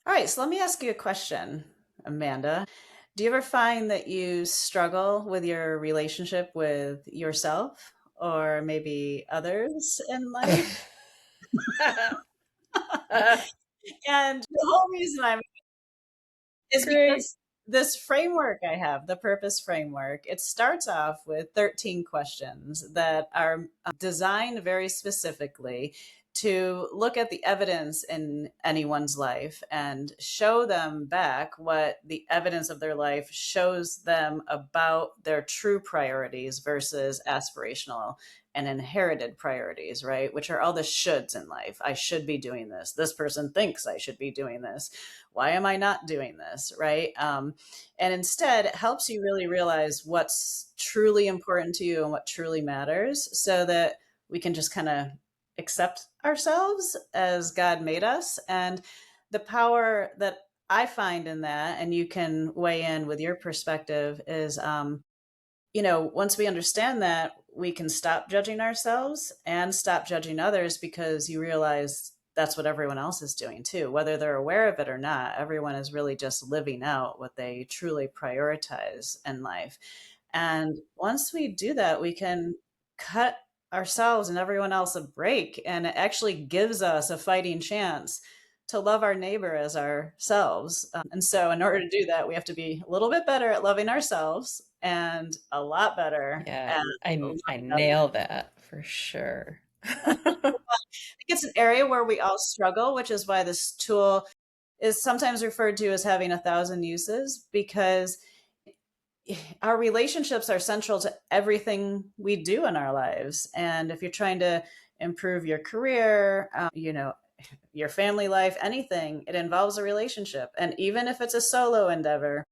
All right, so let me ask you a question, Amanda. Do you ever find that you struggle with your relationship with yourself or maybe others in life? And the whole reason I'm is Great. because this framework I have, the purpose framework, it starts off with 13 questions that are designed very specifically to look at the evidence in anyone's life and show them back what the evidence of their life shows them about their true priorities versus aspirational and inherited priorities, right? Which are all the shoulds in life. I should be doing this. This person thinks I should be doing this. Why am I not doing this, right? And instead, it helps you really realize what's truly important to you and what truly matters so that we can just kind of accept ourselves as God made us. And the power that I find in that, and you can weigh in with your perspective, is once we understand that, we can stop judging ourselves and stop judging others because you realize that's what everyone else is doing too. Whether they're aware of it or not, everyone is really just living out what they truly prioritize in life. And once we do that, we can cut ourselves and everyone else a break. And it actually gives us a fighting chance to love our neighbor as ourselves. And so, in order to do that, we have to be a little bit better at loving ourselves and a lot better Yeah, at I loving others. nail that for sure. I think it's an area where we all struggle, which is why this tool is sometimes referred to as having a thousand uses because our relationships are central to everything we do in our lives. And if you're trying to improve your career, your family life, anything, it involves a relationship. And even if it's a solo endeavor,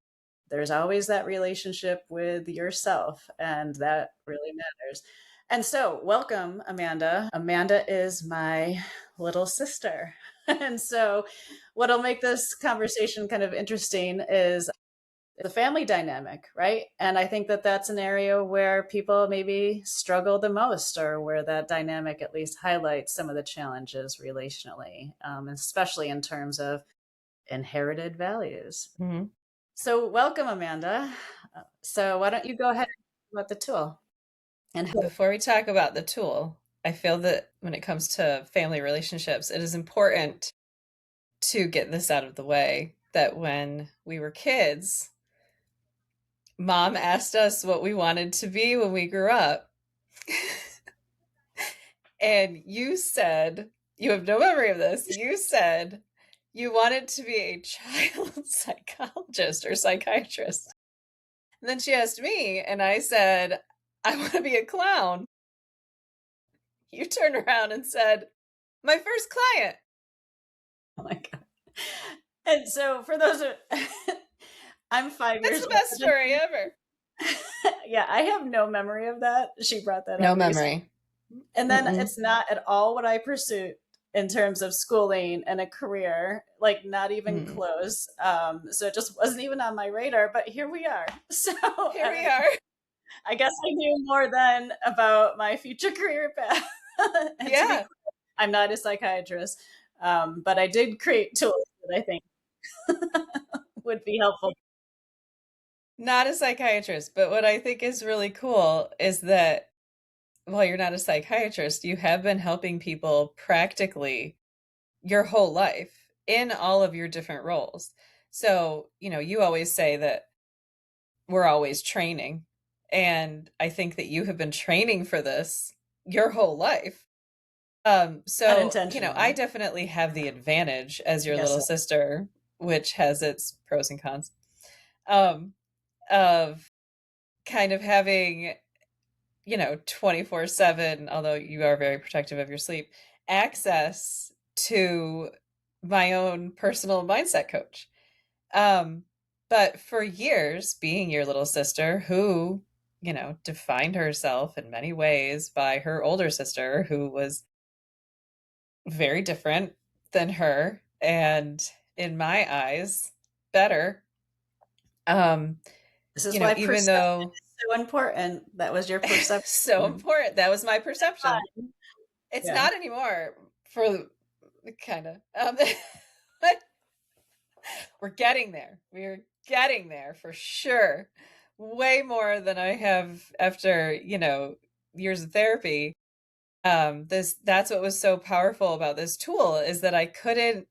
there's always that relationship with yourself, and that really matters. And so, welcome, Amanda. Amanda is my little sister. And so, what'll make this conversation kind of interesting is the family dynamic, right? And I think that that's an area where people maybe struggle the most, or where that dynamic at least highlights some of the challenges relationally, especially in terms of inherited values. Mhm. So, welcome, Amanda. So, why don't you go ahead and talk about the tool and how? Before we talk about the tool, I feel that when it comes to family relationships, it is important to get this out of the way that when we were kids, mom asked us what we wanted to be when we grew up. And you said, you have no memory of this, you said you wanted to be a child psychologist or psychiatrist. And then she asked me, and I said, I want to be a clown. You turned around and said, my first client. Oh my God. And so, for those of, I'm 5 years That's the best older story ever. than yeah, I have no memory of that. She brought that No up recently. memory. And then Mm-mm. it's not at all what I pursued in terms of schooling and a career, like not even Mm. close. So it just wasn't even on my radar, but here we are. So Here we are. I guess I knew more then about my future career path. And to be Yeah, clear, I'm not a psychiatrist, but I did create tools that I think would be helpful. not a psychiatrist. But what I think is really cool is that while you're not a psychiatrist, you have been helping people practically your whole life in all of your different roles. So, you always say that we're always training. And I think that you have been training for this your whole life. So, I Unintentionally. definitely have the advantage as I your guess little so. sister, which has its pros and cons, um, of kind of having, 24/7, although you are very protective of your sleep, access to my own personal mindset coach. Um, but for years, being your little sister who, defined herself in many ways by her older sister, who was very different than her and in my eyes better. um This is why Even perception though is so important. That was your so perception. important, that was my perception. Fine. It's Yeah. not anymore, for kind of we're getting there. We're getting there for sure. Way more than I have after, years of therapy. That's what was so powerful about this tool is that I couldn't,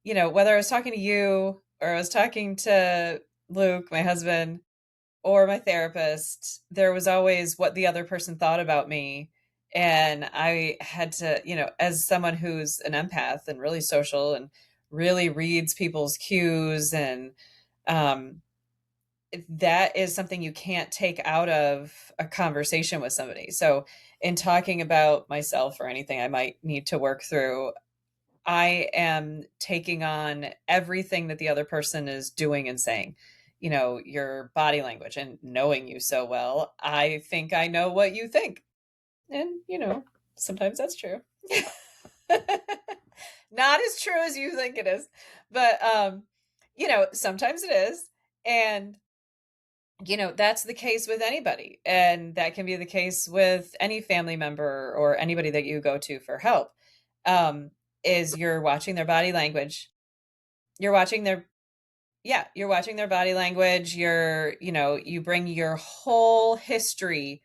whether I was talking to you or I was talking to Luke, my husband, or my therapist, there was always what the other person thought about me. And I had to, as someone who's an empath and really social and really reads people's cues, and um, that is something you can't take out of a conversation with somebody. So, in talking about myself or anything I might need to work through, I am taking on everything that the other person is doing and saying. Your body language, and knowing you so well, I think I know what you think. And, sometimes that's true. Not as true as you think it is, but sometimes it is. And that's the case with anybody. And that can be the case with any family member or anybody that you go to for help. Um, is you're watching their body language. You're watching their Yeah, you're watching their body language. You bring your whole history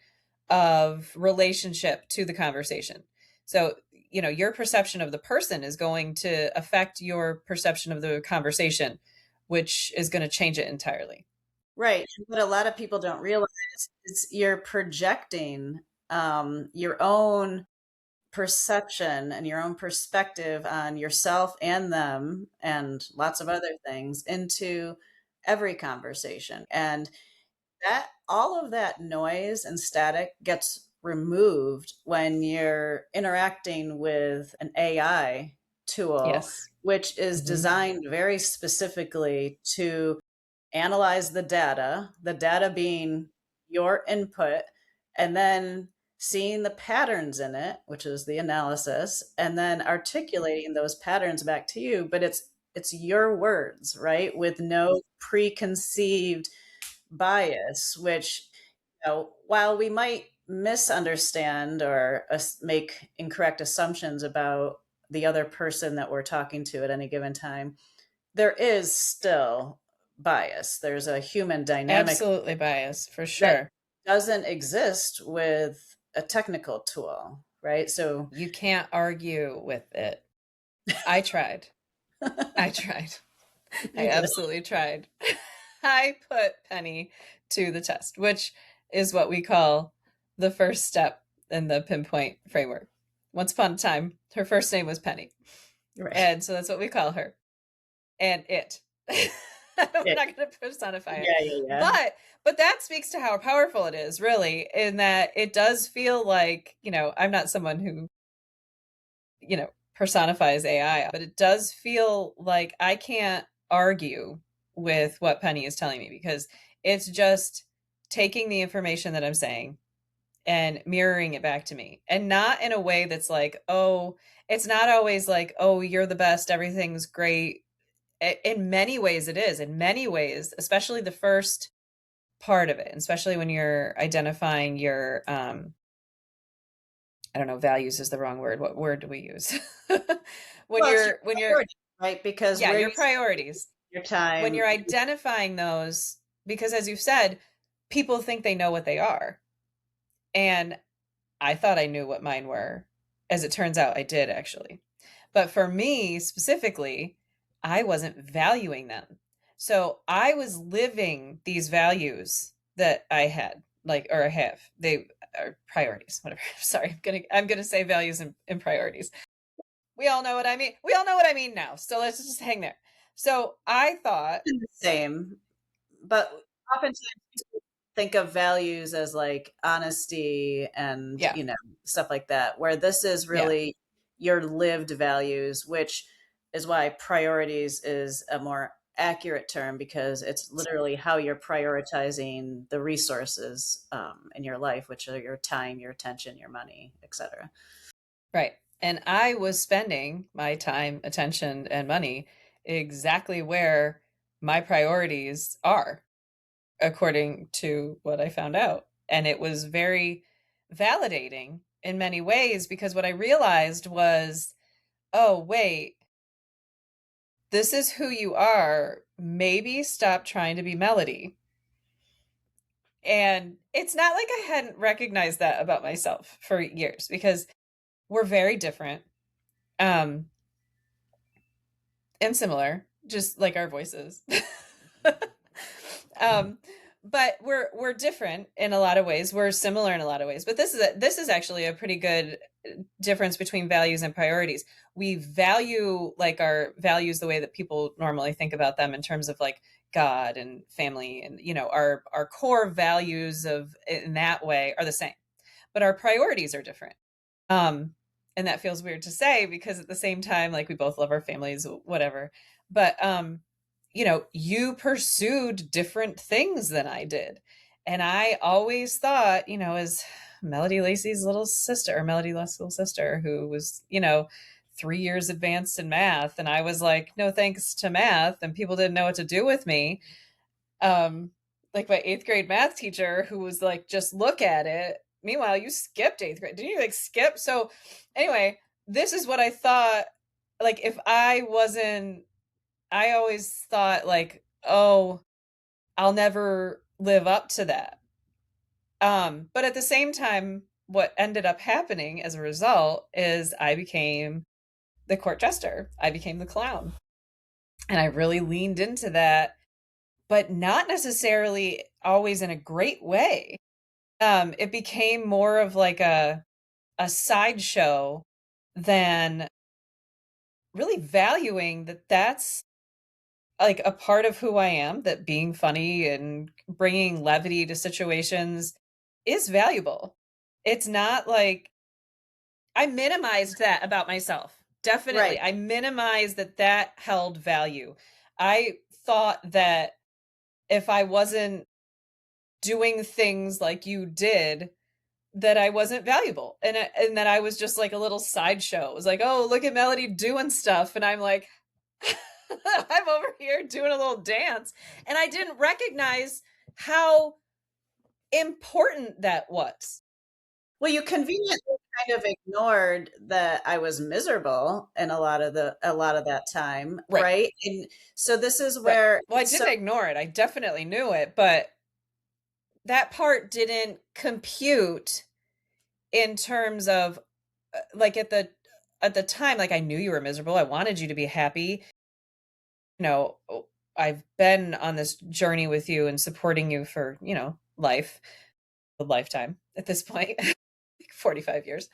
of relationship to the conversation. So, your perception of the person is going to affect your perception of the conversation, which is going to change it entirely. Right. What a lot of people don't realize is you're projecting your own perception and your own perspective on yourself and them and lots of other things into every conversation. And that all of that noise and static gets removed when you're interacting with an AI tool, Yes. which is Hmm. designed very specifically to analyze the data being your input, and then seeing the patterns in it, which is the analysis, and then articulating those patterns back to you. But it's your words, right? With no preconceived bias, which, while we might misunderstand or make incorrect assumptions about the other person that we're talking to at any given time, there is still bias. There's a human dynamic Absolutely biased, for that sure. doesn't exist with a technical tool, right? So, You can't argue with it. I tried. I tried. I you did. absolutely tried. I put Penny to the test, which is what we call the first step in the pinpoint framework. Once upon a time, her first name was Penny. Right. And so that's what we call her. And it. I'm Yeah, not going to personify it. yeah, yeah, yeah. But that speaks to how powerful it is, really, in that it does feel like, I'm not someone who, personifies AI, but it does feel like I can't argue with what Penny is telling me, because it's just taking the information that I'm saying and mirroring it back to me. And not in a way that's like, oh, it's not always like, oh, you're the best, everything's great. In many ways, it is. In many ways, especially the first part of it, especially when you're identifying your I don't know, values is the wrong word. What word do we use? when Well, it's your you're priority, right? Because Yeah, where your you spend priorities. your When time, you're identifying those, because as you've said, people think they know what they are. And I thought I knew what mine were. As it turns out, I did actually. But for me specifically, I wasn't valuing them. So I was living these values that I had, like, or I have. They are priorities, whatever. Sorry, I'm gonna say values and priorities. We all know what I mean. We all know what I mean now. So let's just hang there. So I thought, the same, but oftentimes think of values as like honesty and, yeah, stuff like that, where this is yeah, really your lived values, which is why priorities is a more accurate term, because it's literally how you're prioritizing the resources in your life, which are your time, your attention, your money, etc. right. And I was spending my time, attention, and money exactly where my priorities are, according to what I found out. And it was very validating in many ways, because what I realized was, oh, wait, this is who you are. Maybe stop trying to be Melody. And it's not like I hadn't recognized that about myself for years because we're very different, um, and similar, just like our voices. um, but we're different in a lot of ways. We're similar in a lot of ways. But this is actually a pretty good difference between values and priorities. We value like our values the way that people normally think about them in terms of like God and family, and our core values of in that way are the same, but our priorities are different. Um, and that feels weird to say because at the same time, like we both love our families, whatever. But you pursued different things than I did. And I always thought, as Melody Lacey's little sister, or Melody Lacey's little sister, who was, 3 years advanced in math. And I was like, no thanks to math. And people didn't know what to do with me. um like my eighth grade math teacher who was like, just look at it. Meanwhile, you skipped eighth grade. Didn't you like skip? So anyway, this is what I thought. Like if I wasn't, I always thought like, oh, I'll never live up to that. But at the same time, what ended up happening as a result is I became the court jester. I became the clown. And I really leaned into that, but not necessarily always in a great way. It became more of like a sideshow than really valuing that that's like a part of who I am, that being funny and bringing levity to situations is valuable. It's not like I minimized that about myself. Definitely. Right. I minimized that held value. I thought that if I wasn't doing things like you did, that I wasn't valuable, and that I was just like a little sideshow. It was like, oh, look at Melody doing stuff, and I'm like, I'm over here doing a little dance, and I didn't recognize how important that was. Well, you conveniently kind of ignored that I was miserable in a lot of that time, Right, right? And so this is right. where Well, I it's so didn't ignore it. I definitely knew it, but that part didn't compute in terms of like at the time, like I knew you were miserable. I wanted you to be happy. you know, I've been on this journey with you and supporting you for, a lifetime at this point, like 45 years.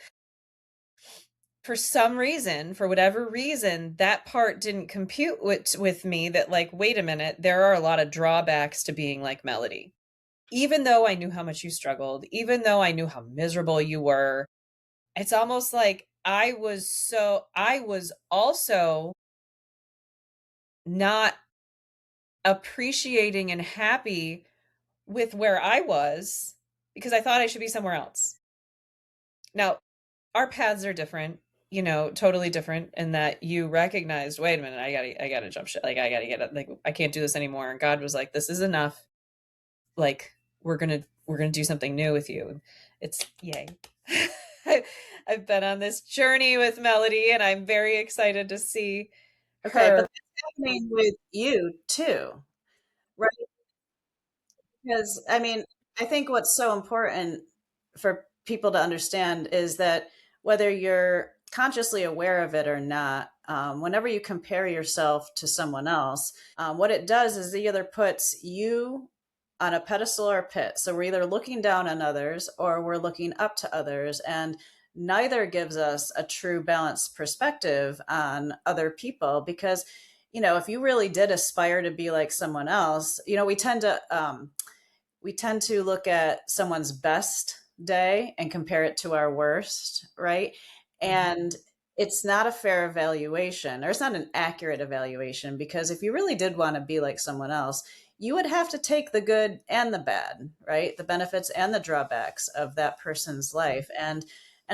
For some reason, for whatever reason, that part didn't compute with me that, like, wait a minute, there are a lot of drawbacks to being like Melody. Even though I knew how much you struggled, even though I knew how miserable you were, it's almost like I was also not appreciating and happy with where I was because I thought I should be somewhere else. Now, our paths are different, totally different in that you recognized, wait a minute, I gotta jump shit. Like I gotta get it. Like I can't do this anymore. And God was like, this is enough. Like we're gonna do something new with you. And it's yay. I've been on this journey with Melody and I'm very excited to see okay, but her. that's happening with you too, right? Because I mean, I think what's so important for people to understand is that whether you're consciously aware of it or not, whenever you compare yourself to someone else, what it does is it either puts you on a pedestal or a pit. So we're either looking down on others or we're looking up to others. And neither gives us a true balanced perspective on other people because if you really did aspire to be like someone else, we tend to look at someone's best day and compare it to our worst, right? And it's not a fair evaluation, or it's not an accurate evaluation, because if you really did want to be like someone else, you would have to take the good and the bad, right? The benefits and the drawbacks of that person's life. And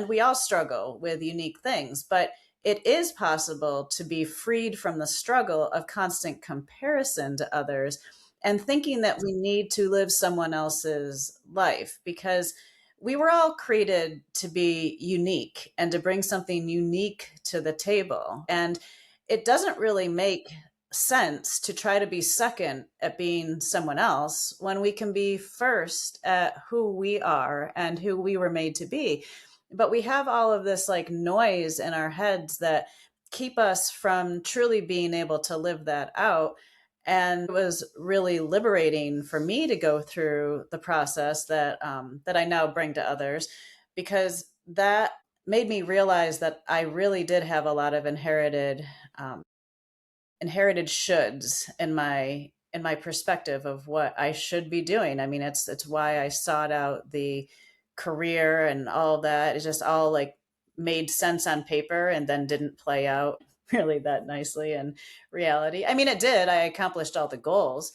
we all struggle with unique things, but it is possible to be freed from the struggle of constant comparison to others and thinking that we need to live someone else's life, because we were all created to be unique and to bring something unique to the table. And it doesn't really make sense to try to be second at being someone else when we can be first at who we are and who we were made to be. But we have all of this like noise in our heads that keep us from truly being able to live that out. And it was really liberating for me to go through the process that I now bring to others, because that made me realize that I really did have a lot of um, inherited shoulds in my perspective of what I should be doing. I mean, it's why I sought out the career and all that. It just all like made sense on paper and then didn't play out really that nicely in reality. I mean, it did. I accomplished all the goals,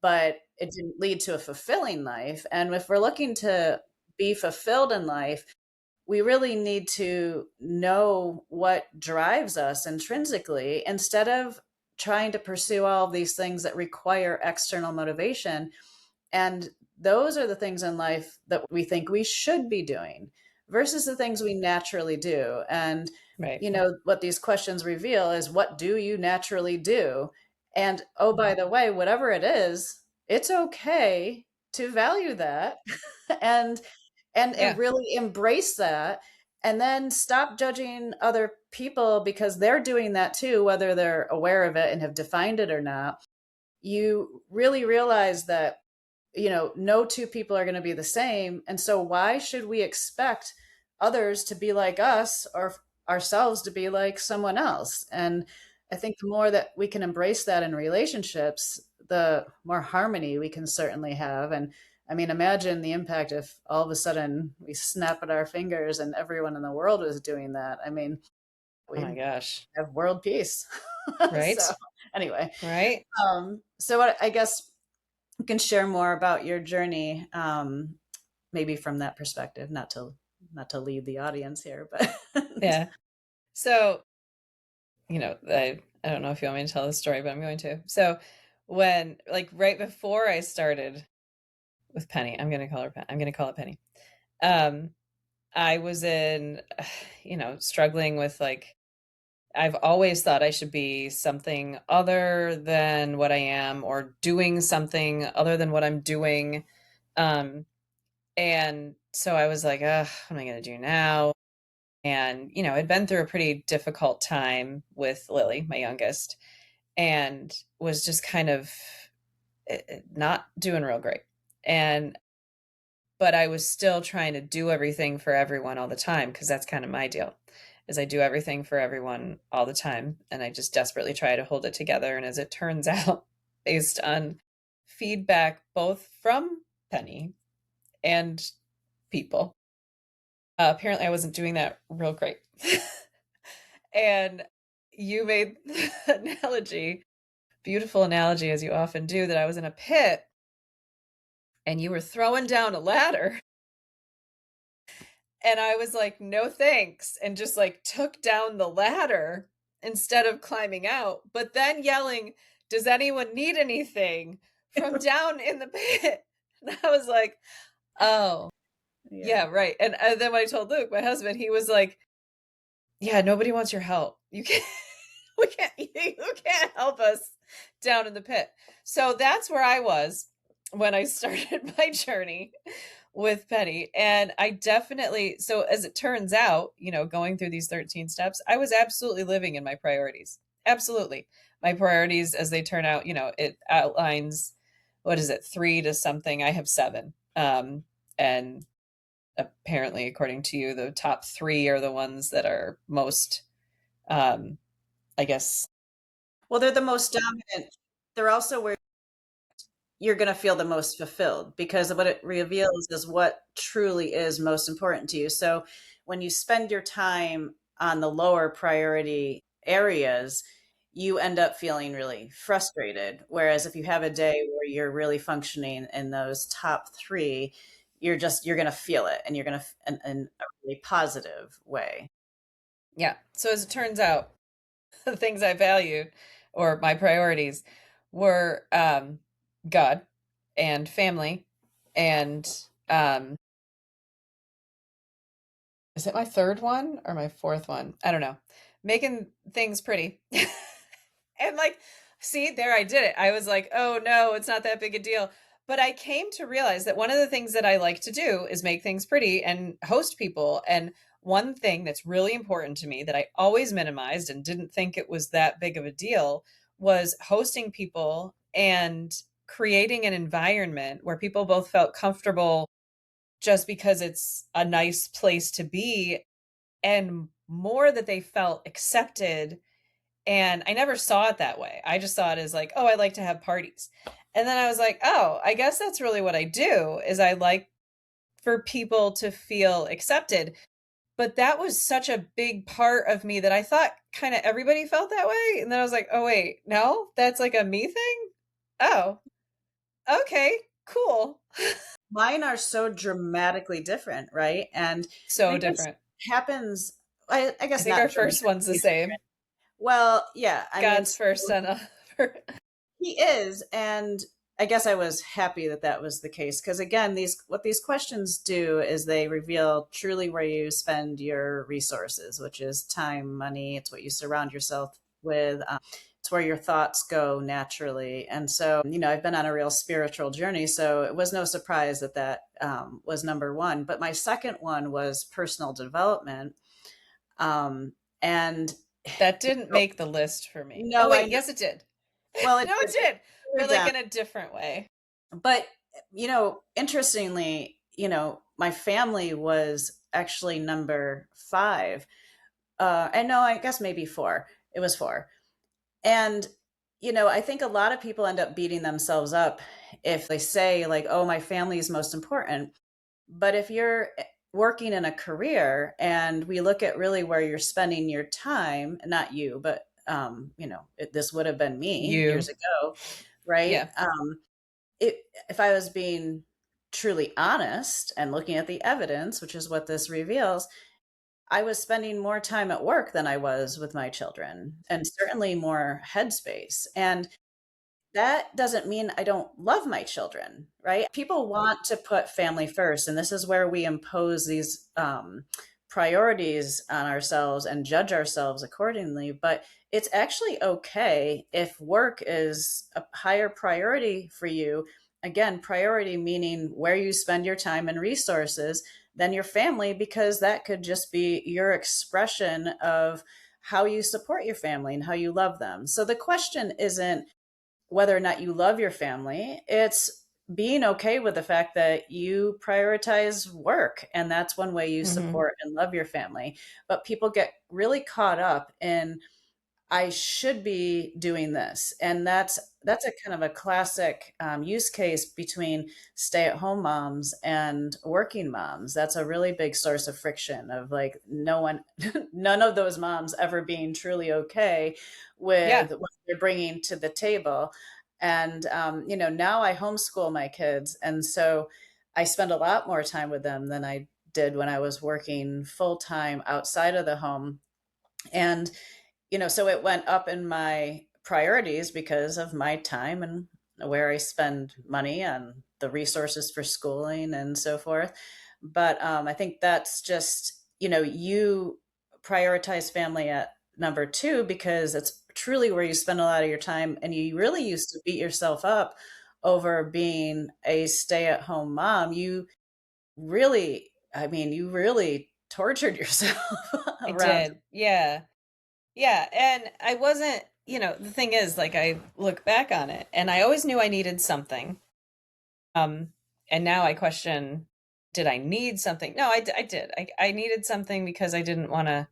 but it didn't lead to a fulfilling life. And if we're looking to be fulfilled in life, we really need to know what drives us intrinsically instead of trying to pursue all of these things that require external motivation. And those are the things in life that we think we should be doing versus the things we naturally do. And, Right. you know, what these questions reveal is, what do you naturally do? And oh, by the way, whatever it is, it's okay to value that and and Yeah. really embrace that, and then stop judging other people because they're doing that too, whether they're aware of it and have defined it or not. You really realize that, you know, no two people are going to be the same. And so why should we expect others to be like us or ourselves to be like someone else? And I think the more that we can embrace that in relationships, the more harmony we can certainly have. And I mean, imagine the impact if all of a sudden we snap at our fingers and everyone in the world was doing that. I mean, Oh my we'd gosh. have world peace. Right. So anyway, Right. so what I guess you can share more about your journey, maybe from that perspective, not to lead the audience here, but Yeah. So, I don't know if you want me to tell the story, but I'm going to. So, when like right before I started with Penny, I'm going to call it Penny. Um, I was in, struggling with like, I've always thought I should be something other than what I am, or doing something other than what I'm doing. Um, and so I was like, ugh, what am I going to do now? And, I'd been through a pretty difficult time with Lily, my youngest, and was just kind of not doing real great. And but I was still trying to do everything for everyone all the time, because that's kind of my deal. Is I do everything for everyone all the time, and I just desperately try to hold it together. And as it turns out, based on feedback both from Penny and people, apparently I wasn't doing that real great. And you made the analogy, beautiful analogy as you often do, that I was in a pit and you were throwing down a ladder. And I was like, no thanks. And just like took down the ladder instead of climbing out, but then yelling, does anyone need anything, from down in the pit? And I was like, oh, yeah, yeah, right. And then when I told Luke, my husband, he was like, yeah, nobody wants your help. You can't, you can't help us down in the pit. So that's where I was when I started my journey with Penny. And I definitely, so as it turns out, going through these 13 steps, I was absolutely living in my priorities. Absolutely. My priorities, as they turn out, it outlines, what is it, 3 to something. I have 7. And apparently, according to you, the top 3 are the ones that are most, um, I guess. well, they're the most dominant. They're also where you're going to feel the most fulfilled, because what it reveals is what truly is most important to you. So when you spend your time on the lower priority areas, you end up feeling really frustrated. Whereas if you have a day where you're really functioning in those top 3, you're going to feel it, and you're going to, in a really positive way. Yeah. So as it turns out, the things I valued, or my priorities, were God and family, and um, is it my third one or my fourth one? I don't know. Making things pretty. And like See, there I did it. I was like, oh no, it's not that big a deal. But I came to realize that one of the things that I like to do is make things pretty and host people. And one thing that's really important to me that I always minimized and didn't think it was that big of a deal was hosting people and creating an environment where people both felt comfortable just because it's a nice place to be, and more that they felt accepted. And I never saw it that way. I just saw it as like, oh, I like to have parties. And then I was like, oh, I guess that's really what I do is I like for people to feel accepted. But that was such a big part of me that I thought kind of everybody felt that way. And then I was like, oh, wait, no, that's like a me thing. Oh, okay, cool. Mine are so dramatically different, right? And I So think this different. happens, I I guess think not our first one's the dramatically same. different. Well, yeah, I mean, God's so first son. he is, and I guess I was happy that that was the case because again, these what these questions do is they reveal truly where you spend your resources, which is time, money. It's what you surround yourself with. It's where your thoughts go naturally. And so, I've been on a real spiritual journey, so it was no surprise that that was number one. But my second one was personal development, and That you didn't know, make the list for me. Oh, no, I wait, know. yes, it did. Well, it No, it did. It's did, but further like down. in a different way. But, interestingly, my family was actually number five. And no, I guess maybe four. It was four. And, I think a lot of people end up beating themselves up if they say, like, oh, my family is most important. But if you're working in a career and we look at really where you're spending your time, not you, but, this would have been me years You. ago, right? Yeah. It, if I was being truly honest and looking at the evidence, which is what this reveals, I was spending more time at work than I was with my children, and certainly more headspace. And that doesn't mean I don't love my children, right? People want to put family first. And this is where we impose these priorities on ourselves and judge ourselves accordingly. But it's actually okay if work is a higher priority for you. Again, priority meaning where you spend your time and resources than your family, because that could just be your expression of how you support your family and how you love them. So the question isn't whether or not you love your family. It's being okay with the fact that you prioritize work, and that's one way you Hmm. support and love your family. But people get really caught up in I should be doing this, and that's a kind of a classic use case between stay-at-home moms and working moms. That's a really big source of friction of like no one, none of those moms ever being truly okay with Yeah. what they're bringing to the table. And now I homeschool my kids, and so I spend a lot more time with them than I did when I was working full time outside of the home. And so it went up in my priorities because of my time and where I spend money on the resources for schooling and so forth. But I think that's just, you prioritize family at number two because it's truly where you spend a lot of your time. And you really used to beat yourself up over being a stay at home mom. You really tortured yourself I around. did. Yeah. Yeah. And I wasn't, the thing is, like, I look back on it and I always knew I needed something. Um, and now I question, did I need something? No, I did. I needed something because I didn't want to,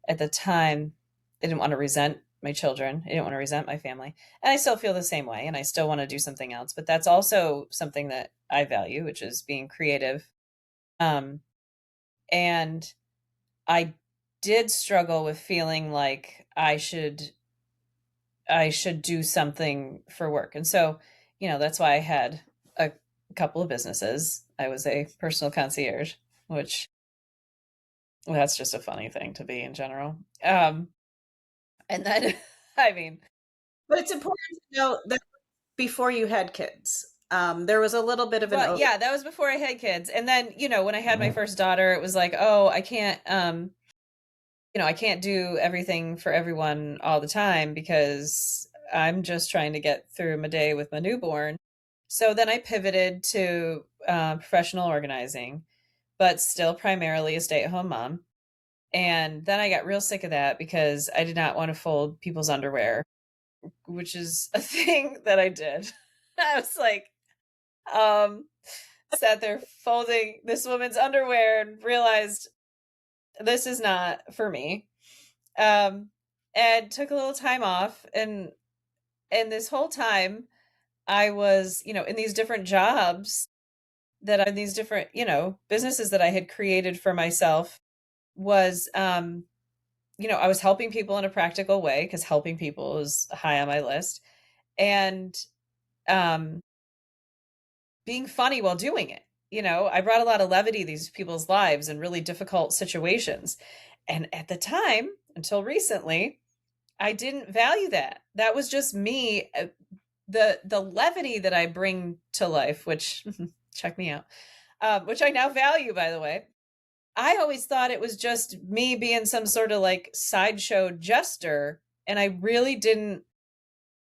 at the time, I didn't want to resent my children. I didn't want to resent my family. And I still feel the same way. And I still want to do something else. But that's also something that I value, which is being creative. Um, and I did struggle with feeling like I should do something for work. And so, that's why I had a couple of businesses. I was a personal concierge, which, well, that's just a funny thing to be in general. And then I mean, But it's important to know that before you had kids, there was a little bit of an well, over. yeah, that was before I had kids. And then, when I had my first daughter, it was like, oh, I can't do everything for everyone all the time because I'm just trying to get through my day with my newborn. So then I pivoted to professional organizing, but still primarily a stay at home mom. And then I got real sick of that because I did not want to fold people's underwear, which is a thing that I did. I was like, um, sat there folding this woman's underwear and realized this is not for me. Um, and took a little time off, and this whole time I was, in these different jobs that I these different, businesses that I had created for myself was I was helping people in a practical way because helping people is high on my list. And um being funny while doing it. I brought a lot of levity to these people's lives in really difficult situations. And at the time, until recently, I didn't value that. That was just me. The levity that I bring to life, which check me out, which I now value, by the way. I always thought it was just me being some sort of like sideshow jester, and I really didn't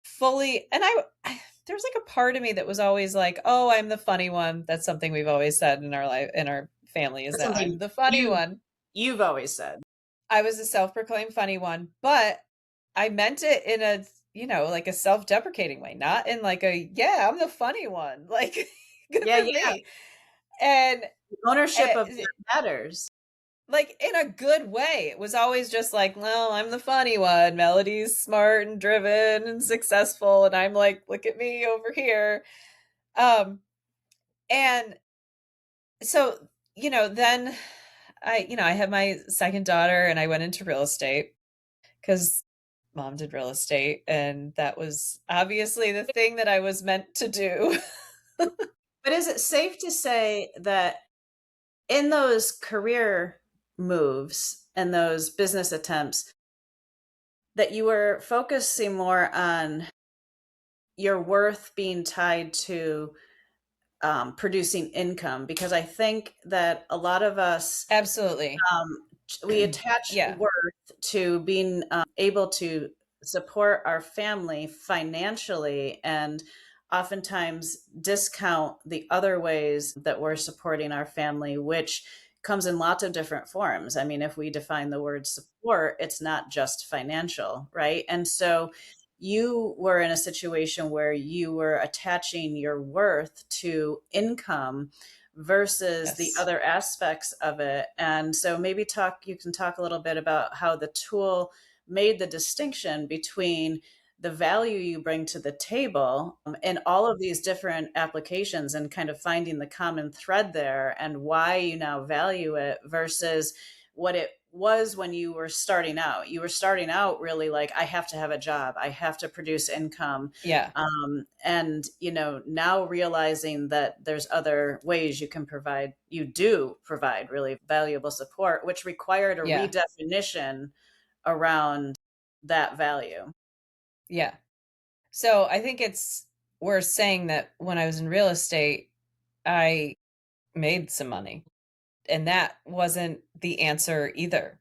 fully. And there was like a part of me that was always like, "Oh, I'm the funny one." That's something we've always said in our life, in our family, is That's that something I'm the funny you one. you've always said. I was a self-proclaimed funny one, but I meant it in a, like a self-deprecating way, not in like a, yeah, I'm the funny one. Like, good Yeah, for yeah. me. And, Ownership of uh, that matters. like in a good way. It was always just like, well, I'm the funny one. Melody's smart and driven and successful, and I'm like, look at me over here. Um, and so, then I had my second daughter and I went into real estate because mom did real estate, and that was obviously the thing that I was meant to do. But is it safe to say that in those career moves and those business attempts that you were focusing more on your worth being tied to producing income? Because I think that a lot of us Absolutely. um, we attach Yeah. worth to being able to support our family financially, and oftentimes discount the other ways that we're supporting our family, which comes in lots of different forms. I mean, if we define the word support, it's not just financial, right? And so you were in a situation where you were attaching your worth to income versus the Yes. other aspects of it. And so maybe you can talk a little bit about how the tool made the distinction between the value you bring to the table in all of these different applications, and kind of finding the common thread there and why you now value it versus what it was when you were starting out. You were starting out really like, I have to have a job, I have to produce income. Yeah. And now realizing that there's other ways you do provide really valuable support, which required a Yeah. redefinition around that value. Yeah. So I think it's worth saying that when I was in real estate, I made some money, and that wasn't the answer either.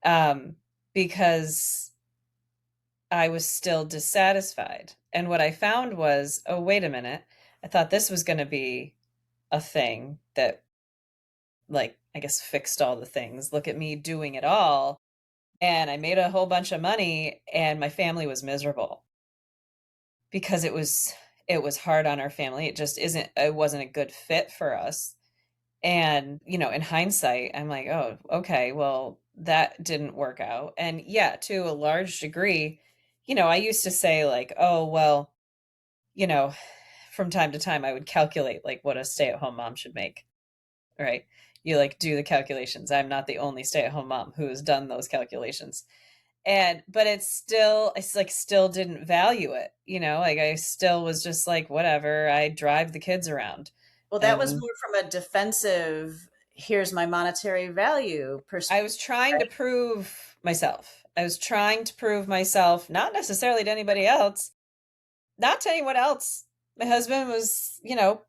Um, because I was still dissatisfied. And what I found was, oh, wait a minute. I thought this was going to be a thing that, like, I guess fixed all the things. Look at me doing it all. And I made a whole bunch of money, and my family was miserable because it was hard on our family. It wasn't a good fit for us. And, in hindsight, I'm like, oh, okay, well, that didn't work out. And yeah, to a large degree, I used to say, like, oh, well, you know, from time to time, I would calculate like what a stay at home mom should make, right? You like do the calculations. I'm not the only stay at home mom who has done those calculations. But still didn't value it, like I still was just like, whatever, I drive the kids around. Well, that was And more from a defensive, here's my monetary value perspective, I was trying to right? prove myself. I was trying to prove myself, not necessarily to anybody else, not to anyone else. My husband was,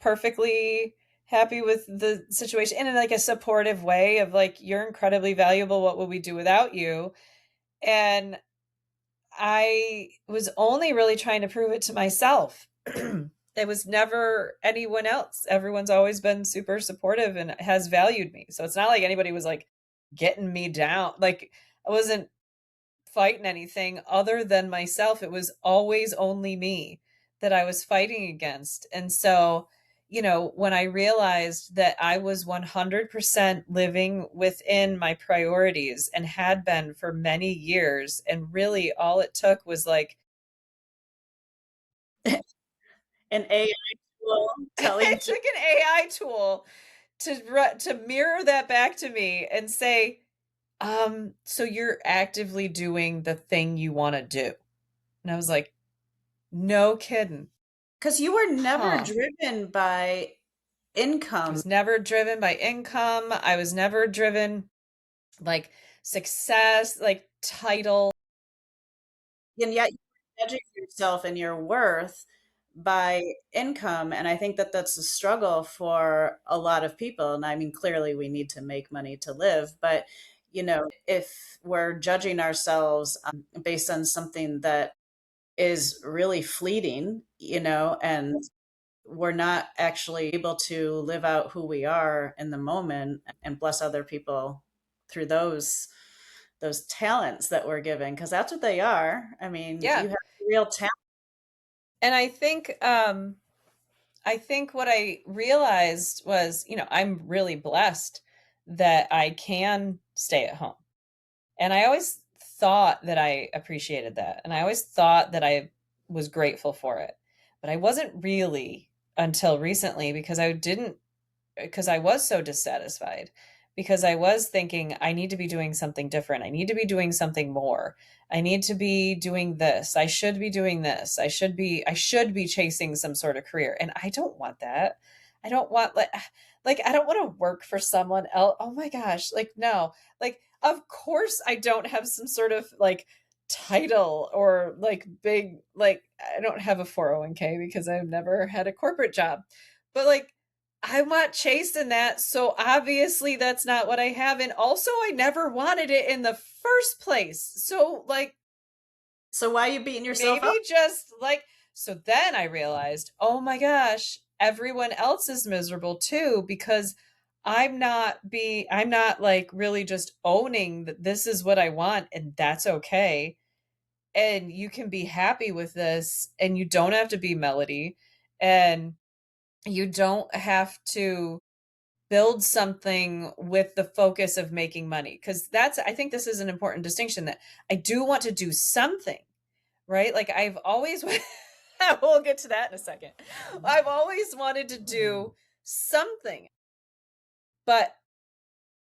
perfectly happy with the situation, and in like a supportive way of like, you're incredibly valuable. What would we do without you? And I was only really trying to prove it to myself. It was never anyone else. Everyone's always been super supportive and has valued me. So it's not like anybody was like getting me down. Like I wasn't fighting anything other than myself. It was always only me that I was fighting against. And so, when I realized that I was 100% living within my priorities and had been for many years, and really all it took was like, An AI tool telling it took an AI tool to mirror that back to me and say, so you're actively doing the thing you want to do. And I was like, no kidding. because you were never Huh. driven by I income, was never driven by income. I was never driven like success, like title. and yet you measure yourself and your worth by income. And I think that that's a struggle for a lot of people. And I mean, clearly we need to make money to live, but if we're judging ourselves based on something that is really fleeting, and we're not actually able to live out who we are in the moment and bless other people through those talents that we're given, because that's what they are. I mean, Yeah. you have real talent. And I think what I realized was, I'm really blessed that I can stay at home. And I always thought that I appreciated that. And I always thought that I was grateful for it. But I wasn't really until recently because I was so dissatisfied, because I was thinking, I need to be doing something different. I need to be doing something more. I need to be doing this. I should be doing this. I should be chasing some sort of career. And I don't want that. I don't want like I don't want to work for someone else. Oh my gosh. Like no. Like of course I don't have some sort of like title or like big, like I don't have a 401k because I've never had a corporate job. But like I'm not chasing that. So obviously that's not what I have. And also I never wanted it in the first place. So like So why are you beating yourself maybe up? just like, so then I realized, oh my gosh, everyone else is miserable too, because I'm not like really just owning that this is what I want and that's okay. And you can be happy with this and you don't have to be Melody, and you don't have to build something with the focus of making money, because that's, I think this is an important distinction, that I do want to do something, right? Like I've always we'll get to that in a second. I've always wanted to do something, but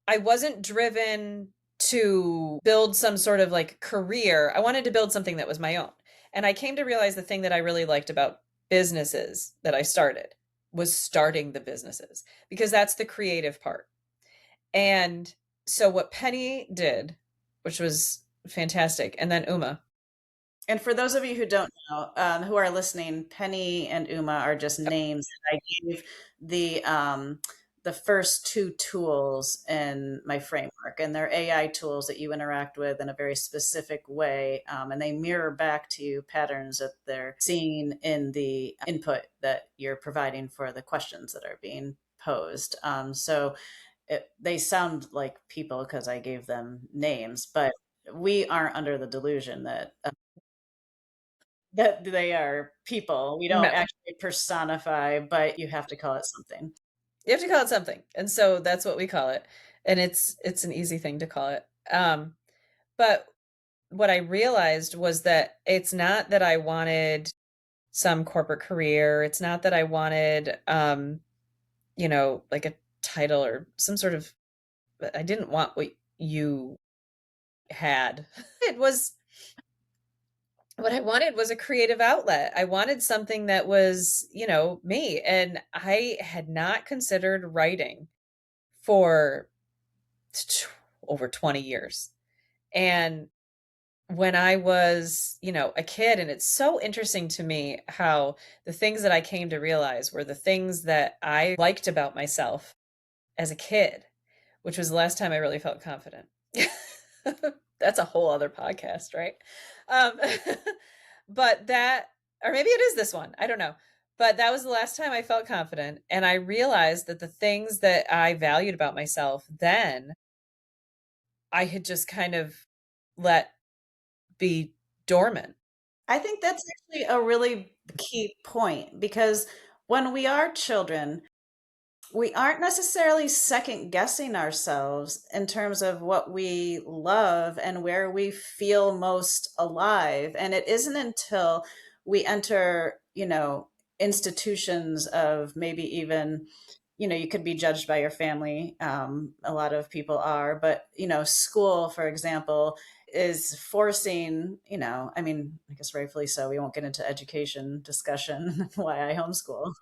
I wasn't driven to build some sort of like career. I wanted to build something that was my own. And I came to realize the thing that I really liked about businesses that I started was starting the businesses, because that's the creative part. And so what Penny did, which was fantastic, and then Uma. And for those of you who don't know, who are listening, Penny and Uma are just Yep. names that I gave the first two tools in my framework, and they're AI tools that you interact with in a very specific way, and they mirror back to you patterns that they're seeing in the input that you're providing for the questions that are being posed. They sound like people because I gave them names, but we aren't under the delusion that they are people. We don't No, actually personify, but you have to call it something. you have to call it something, and so that's what we call it. And it's an easy thing to call it. But what I realized was that it's not that I wanted some corporate career. It's not that I wanted, like a title or some sort of, I didn't want what you had. It was, what I wanted was a creative outlet. I wanted something that was, me. And I had not considered writing for over 20 years. And when I was, a kid, and it's so interesting to me how the things that I came to realize were the things that I liked about myself as a kid, which was the last time I really felt confident. That's a whole other podcast, right? Um, but that, or maybe it is this one, I don't know. But that was the last time I felt confident. And I realized that the things that I valued about myself then, I had just kind of let be dormant. I think that's actually a really key point because when we are children, we aren't necessarily second guessing ourselves in terms of what we love and where we feel most alive. And it isn't until we enter, institutions of maybe even, you could be judged by your family. A lot of people are, but, school, for example, is forcing, I mean, I guess rightfully so. We won't get into education discussion, why I homeschool.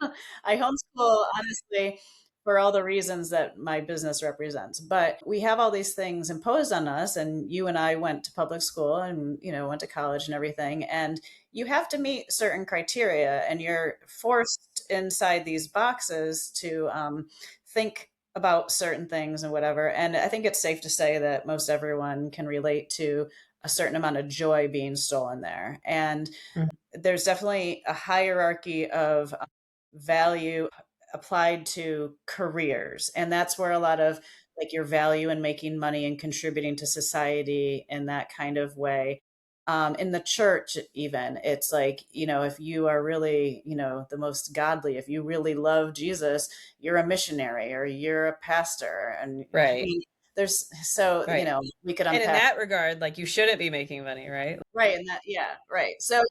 I homeschool, honestly, for all the reasons that my business represents. But we have all these things imposed on us, and you and I went to public school and went to college and everything, and you have to meet certain criteria, and you're forced inside these boxes to think about certain things and whatever. And I think it's safe to say that most everyone can relate to a certain amount of joy being stolen there. And Mhm. there's definitely a hierarchy of value applied to careers. And that's where a lot of like your value in making money and contributing to society in that kind of way. In the church, even, it's like, if you are really, the most godly, if you really love Jesus, you're a missionary or you're a pastor. And I Right. mean, there's so, Right. we could And in unpack. that regard, like you shouldn't be making money, right? Right. And that, yeah, right. So,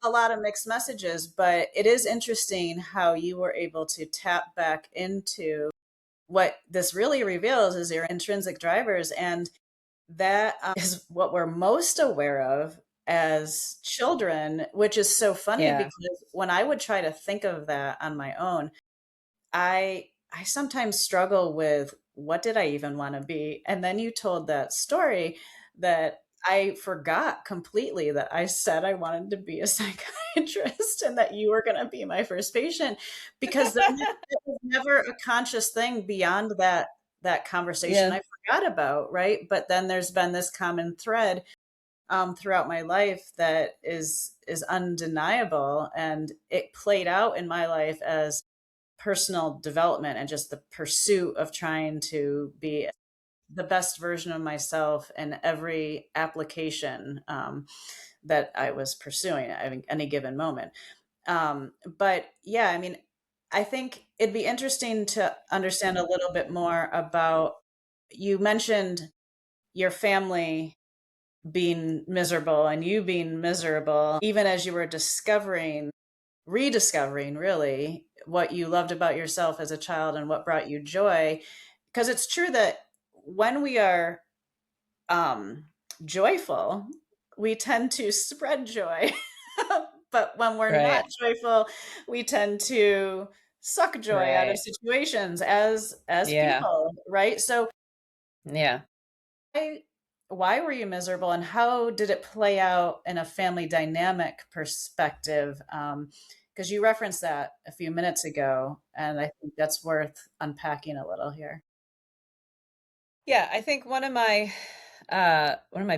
a lot of mixed messages, but it is interesting how you were able to tap back into what this really reveals is your intrinsic drivers. And that is what we're most aware of as children, which is so funny Yeah. because when I would try to think of that on my own, I sometimes struggle with what did I even want to be? And then you told that story that I forgot completely that I said I wanted to be a psychiatrist and that you were going to be my first patient because it was never a conscious thing beyond that conversation Yeah. I forgot about, right? But then there's been this common thread throughout my life that is undeniable, and it played out in my life as personal development and just the pursuit of trying to be the best version of myself in every application that I was pursuing at any given moment. But yeah, I mean, I think it'd be interesting to understand a little bit more about, you mentioned your family being miserable and you being miserable, even as you were rediscovering really what you loved about yourself as a child and what brought you joy. Because it's true that when we are um, joyful, we tend to spread joy. But when we're not Right. joyful, we tend to suck joy out of Right. situations as Yeah. people, right? So Yeah. why, why were you miserable, and how did it play out in a family dynamic perspective? Because you referenced that a few minutes ago, and I think that's worth unpacking a little here. Yeah, I think one of my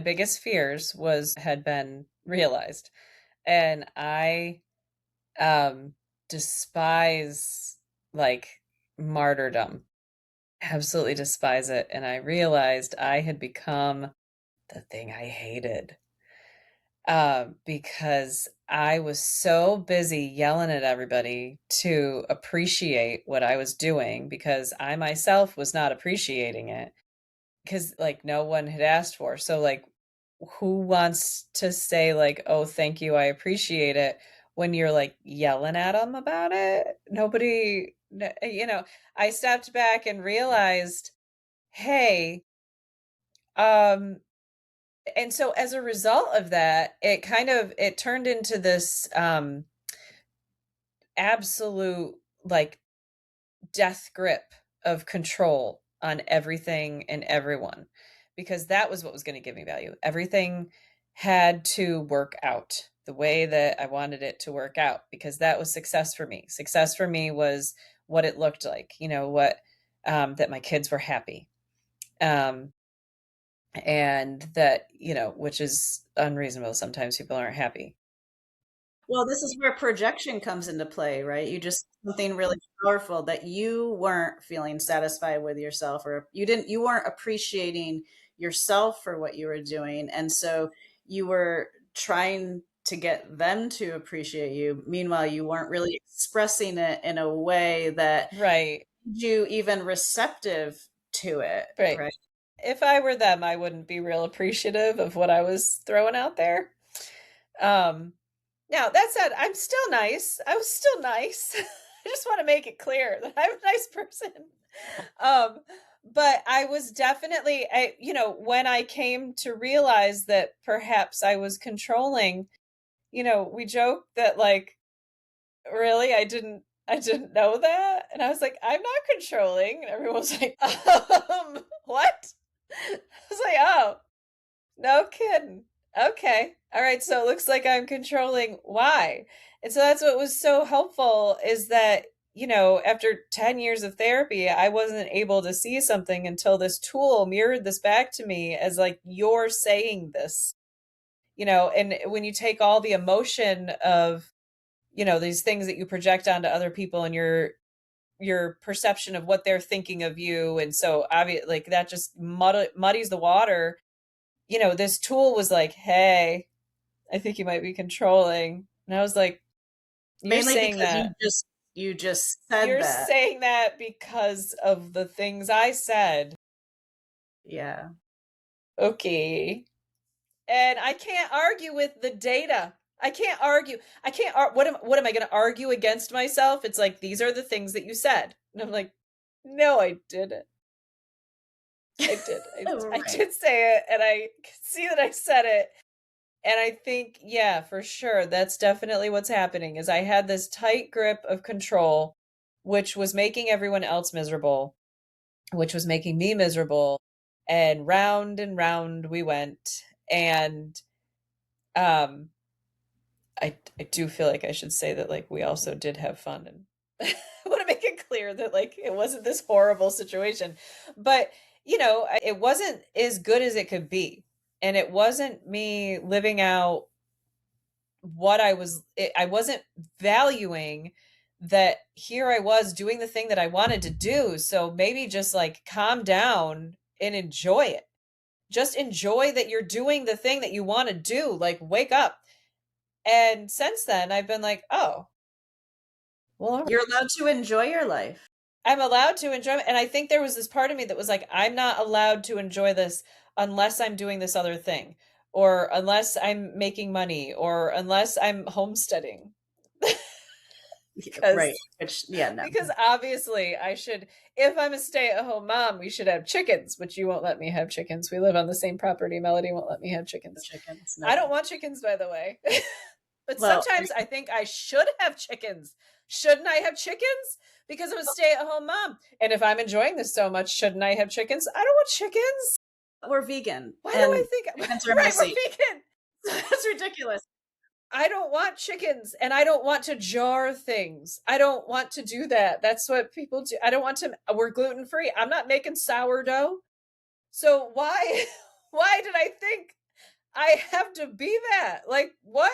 biggest fears was had been realized. And I um despise like martyrdom. Absolutely despise it. And I realized I had become the thing I hated. Because I was so busy yelling at everybody to appreciate what I was doing because I myself was not appreciating it because like no one had asked for. So like who wants to say like, "Oh, thank you, I appreciate it," when you're like yelling at them about it? Nobody, I stepped back and realized, "Hey, um and so as a result of that, it turned into this absolute like death grip of control on everything and everyone because that was what was going to give me value. Everything had to work out the way that I wanted it to work out because that was success for me. Success for me was what it looked like, what that my kids were happy. Um and that, which is unreasonable. Sometimes people aren't happy. Well, this is where projection comes into play, right? You just something really powerful that you weren't feeling satisfied with yourself, or you weren't appreciating yourself for what you were doing. And so you were trying to get them to appreciate you. Meanwhile, you weren't really expressing it in a way that Right. made you even receptive to it, Right. right? If I were them, I wouldn't be real appreciative of what I was throwing out there. Um, Now, that said, I'm still nice. I was still nice. I just want to make it clear that I'm a nice person. Um, but I was definitely, when I came to realize that perhaps I was controlling, we joke that like, really, I didn't know that. And I was like, I'm not controlling. And everyone was like, what? I was like, oh, no kidding. Okay. All right. So it looks like I'm controlling why. And so that's what was so helpful is that, after 10 years of therapy, I wasn't able to see something until this tool mirrored this back to me as like, you're saying this, and when you take all the emotion of, these things that you project onto other people and your perception of what they're thinking of you. And so obvious, like that just muddies the water. This tool was like, hey, I think you might be controlling. And I was like, you're Mainly saying because that. you just said You're that. saying that because of the things I said. Yeah. Okay. And I can't argue with the data. I can't argue. I can't what am I going to argue against myself? It's like these are the things that you said. And I'm like, no, I didn't. I did. I Right. did say it and I can see that I said it. And I think, yeah, for sure, that's definitely what's happening is I had this tight grip of control, which was making everyone else miserable, which was making me miserable. And round we went. And um I do feel like I should say that like we also did have fun and I want to make it clear that like it wasn't this horrible situation. But, it wasn't as good as it could be. And it wasn't me living out what I wasn't valuing that here I was doing the thing that I wanted to do. So maybe just like calm down and enjoy it. Just enjoy that you're doing the thing that you want to do. Like wake up. And since then I've been like, oh, well, all right. You're allowed to enjoy your life. I'm allowed to enjoy it. And I think there was this part of me that was like, I'm not allowed to enjoy this unless I'm doing this other thing, or unless I'm making money, or unless I'm homesteading. Right. because Which, yeah, no. because obviously I should, if I'm a stay-at-home mom, we should have chickens, which you won't let me have chickens. We live on the same property. Melody won't let me have chickens. Chickens, I nope. don't want chickens, by the way. But Well, sometimes I think I should have chickens. Shouldn't I have chickens? Because I'm a stay-at-home mom. And if I'm enjoying this so much, shouldn't I have chickens? I don't want chickens. we're vegan, Why do I and think chickens are right, we're messy. vegan. That's ridiculous. I don't want chickens and I don't want to jar things. I don't want to do that. That's what people do. I don't want to, we're gluten free. I'm not making sourdough. So why, why did I think I have to be that? Like, what?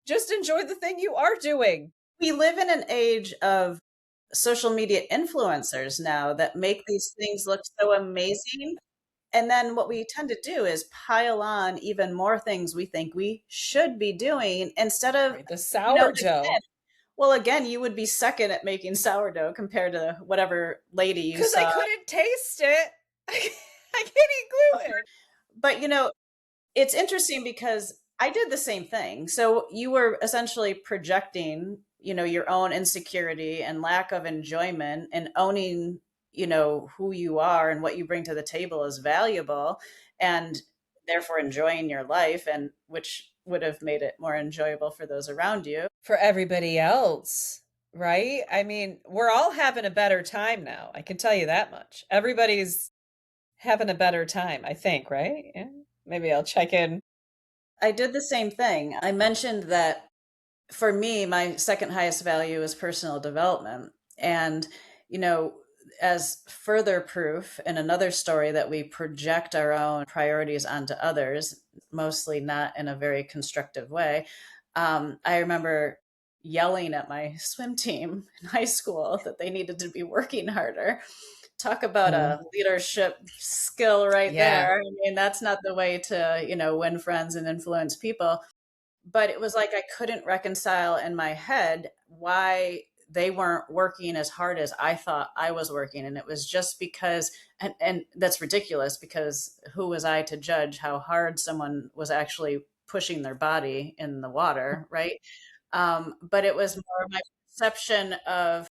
Just enjoy the thing you are doing. We live in an age of social media influencers now that make these things look so amazing. And then what we tend to do is pile on even more things we think we should be doing instead of, Right. The again, sourdough. well, again, you would be second at making sourdough compared to whatever lady you Because I saw. couldn't taste it. I can't eat gluten. But, it's interesting because I did the same thing. So you were essentially projecting, your own insecurity and lack of enjoyment and owning, who you are and what you bring to the table is valuable and therefore enjoying your life and which would have made it more enjoyable for those around you. For everybody else, right? I mean, we're all having a better time now. I can tell you that much. Everybody's having a better time, I think, right? Yeah. Maybe I'll check in. I did the same thing. I mentioned that for me, my second highest value is personal development. And, you know, as further proof in another story that we project our own priorities onto others, mostly not in a very constructive way. I remember yelling at my swim team in high school that they needed to be working harder. Talk about Mhm. a leadership skill right Yeah. there. I mean, that's not the way to, win friends and influence people. But it was like I couldn't reconcile in my head why they weren't working as hard as I thought I was working. And it was just because, and that's ridiculous because who was I to judge how hard someone was actually pushing their body in the water, right? But it was more my perception of,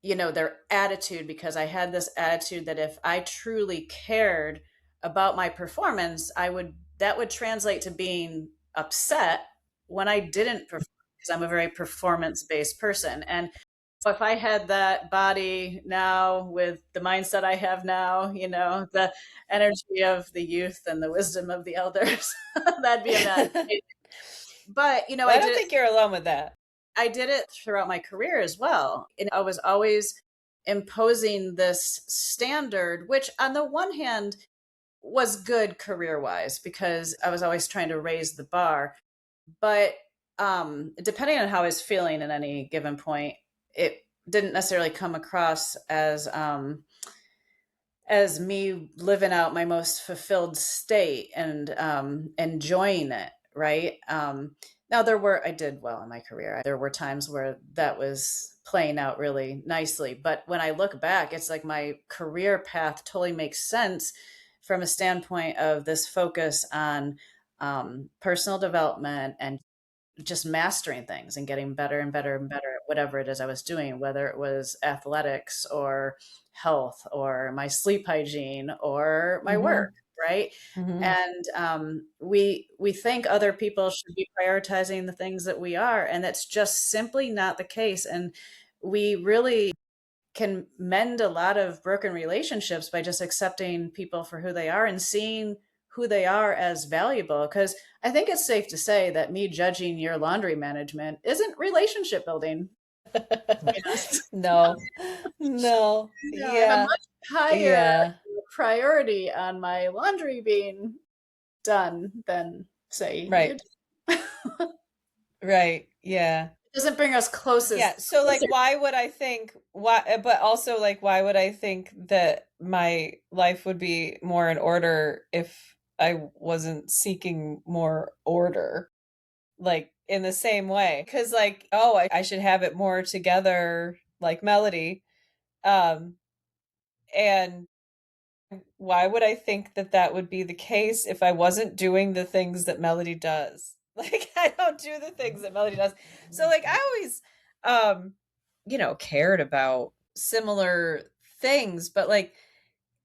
their attitude, because I had this attitude that if I truly cared about my performance, that would translate to being upset when I didn't perform, because I'm a very performance based person. And if I had that body now with the mindset I have now, the energy of the youth and the wisdom of the elders, that'd be amazing. But, Well, I don't think you're alone with that. I did it throughout my career as well. And I was always imposing this standard, which on the one hand was good career wise because I was always trying to raise the bar. But depending on how I was feeling at any given point, it didn't necessarily come across as me living out my most fulfilled state and enjoying it, right? Now I did well in my career. There were times where that was playing out really nicely, but when I look back, it's like my career path totally makes sense from a standpoint of this focus on personal development and just mastering things and getting better and better and better at whatever it is I was doing, whether it was athletics or health or my sleep hygiene or my work, Mhm. right? Mhm. And we think other people should be prioritizing the things that we are, and that's just simply not the case. And we really can mend a lot of broken relationships by just accepting people for who they are and seeing who they are as valuable. Because I think it's safe to say that me judging your laundry management isn't relationship building. You know, No. No. I have a Yeah. much higher Yeah. priority on my laundry being done than, say, you Right. do. Right. Yeah. It doesn't bring us Yeah. closest So like closer. why would I think why but also like why would I think that my life would be more in order if I wasn't seeking more order? Like in the same way. Cause like, oh, I should have it more together like Melody. Um and why would I think that that would be the case if I wasn't doing the things that Melody does? Like I don't do the things that Melody does. So like I always cared about similar things, but like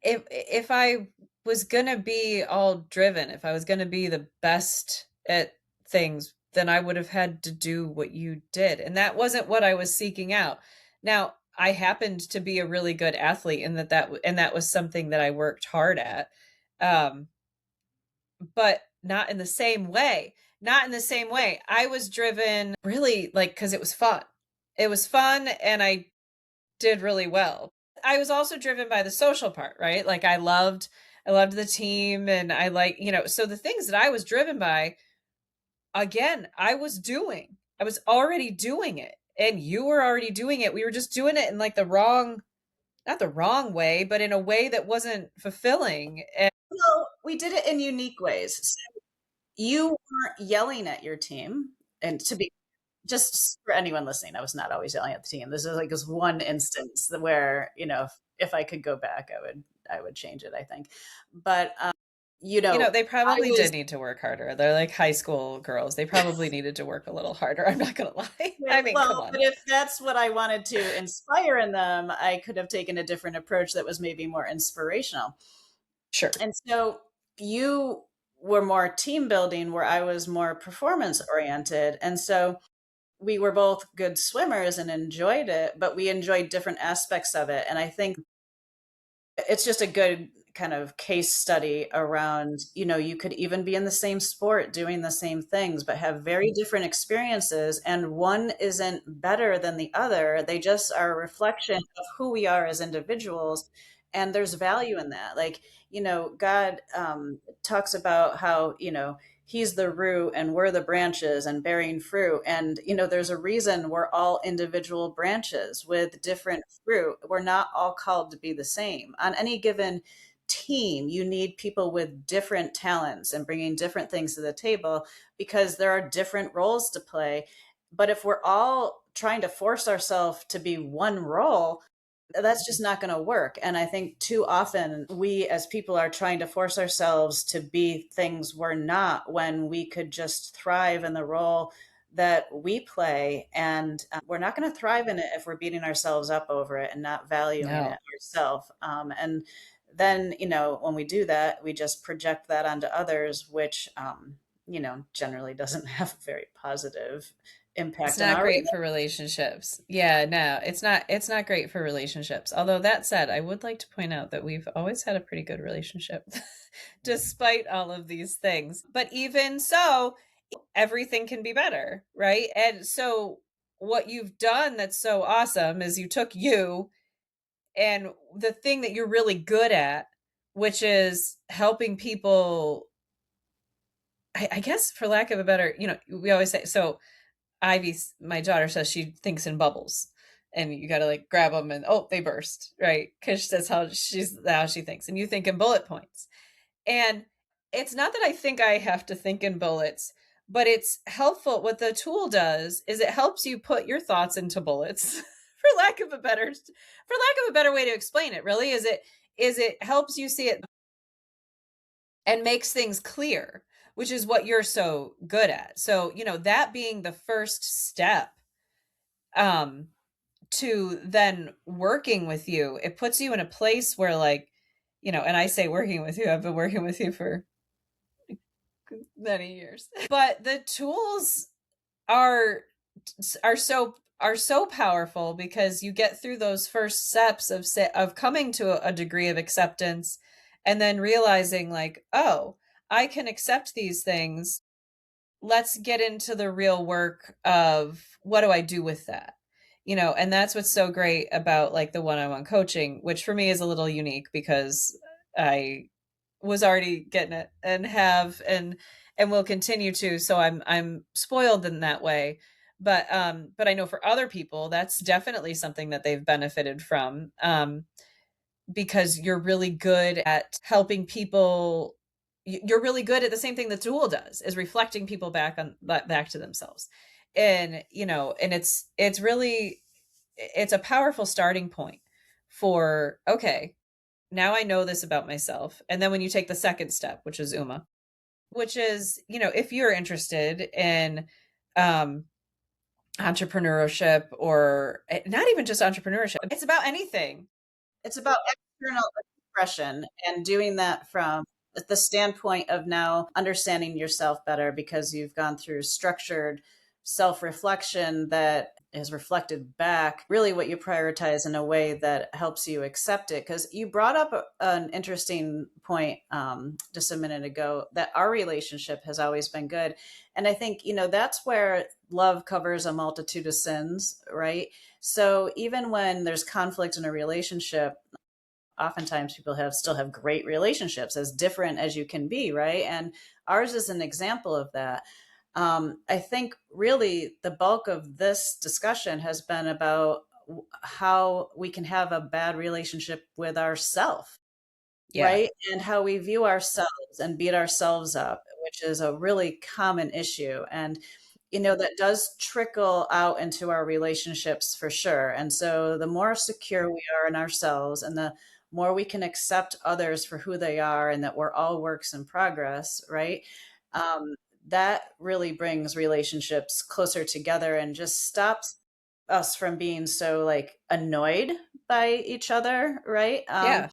if I was going to be all driven, if I was going to be the best at things, then I would have had to do what you did. And that wasn't what I was seeking out. Now, I happened to be a really good athlete and that was something that I worked hard at. Um but not in the same way. Not in the same way. I was driven really like cuz it was fun. It was fun and I did really well. I was also driven by the social part, right? Like I loved the team and so the things that I was driven by, again, I was doing. I was already doing it and you were already doing it. We were just doing it in like the wrong not the wrong way, but in a way that wasn't fulfilling. And Well, we did it in unique ways. So you weren't yelling at your team, and to be just for anyone listening, I was not always yelling at the team. This is like this one instance where, if I could go back, I would change it, I think. But they I probably was did need to work harder. They're like high school girls. They probably needed to work a little harder. I'm not going to lie. I mean, come well, on. but if that's what I wanted to inspire in them, I could have taken a different approach that was maybe more inspirational. Sure. And so you were more team building where I was more performance oriented. And so we were both good swimmers and enjoyed it, but we enjoyed different aspects of it. And I think it's just a good kind of case study around, you could even be in the same sport doing the same things, but have very different experiences. And one isn't better than the other. They just are a reflection of who we are as individuals. And there's value in that. Like, God talks about how, he's the root and we're the branches and bearing fruit. And, there's a reason we're all individual branches with different fruit. We're not all called to be the same. On any given team, you need people with different talents and bringing different things to the table because there are different roles to play. But if we're all trying to force ourselves to be one role, that's just not going to work. And I think too often we as people are trying to force ourselves to be things we're not when we could just thrive in the role that we play. And we're not going to thrive in it if we're beating ourselves up over it and not valuing it No, ourselves. And then, when we do that, we just project that onto others, which, generally doesn't have a very positive it's impact on not our great for relationships. Yeah, no, it's not great for relationships. Although that said, I would like to point out that we've always had a pretty good relationship despite all of these things. But even so, everything can be better, right? And so what you've done that's so awesome is you took you and the thing that you're really good at, which is helping people, I guess for lack of a better, we always say, so Ivy, my daughter says she thinks in bubbles, and you got to like grab them and oh, they burst, right? Because that's how she thinks, and you think in bullet points. And it's not that I think I have to think in bullets, but it's helpful. What the tool does is it helps you put your thoughts into bullets, for lack of a better way to explain it. Really, is it helps you see it and makes things clear, which is what you're so good at. So, that being the first step um to then working with you, it puts you in a place where like, and I say working with you, I've been working with you for many years. But the tools are are so powerful because you get through those first steps of coming to a degree of acceptance and then realizing like, oh, I can accept these things. Let's get into the real work of what do I do with that? And that's what's so great about like the one-on-one coaching, which for me is a little unique because I was already getting it and and will continue to. So I'm spoiled in that way. But I know for other people that's definitely something that they've benefited from. Because you're really good at helping people. You're really good at the same thing the tool does, is reflecting people back to themselves. And and it's a powerful starting point for, okay, now I know this about myself. And then when you take the second step, which is Uma, which is, if you're interested in um entrepreneurship, or not even just entrepreneurship, it's about anything. It's about external expression and doing that from the standpoint of now understanding yourself better because you've gone through structured self reflection that is reflected back really what you prioritize in a way that helps you accept it. Because you brought up an interesting point just a minute ago that our relationship has always been good. And I think, that's where love covers a multitude of sins, right? So even when there's conflict in a relationship, oftentimes people still have great relationships, as different as you can be, right? And ours is an example of that. I think really the bulk of this discussion has been about how we can have a bad relationship with ourselves, Yeah, right? And how we view ourselves and beat ourselves up, which is a really common issue. And, that does trickle out into our relationships for sure. And so the more secure we are in ourselves and the more we can accept others for who they are and that we're all works in progress, right? Um, that really brings relationships closer together and just stops us from being so like annoyed by each other, right? yeah,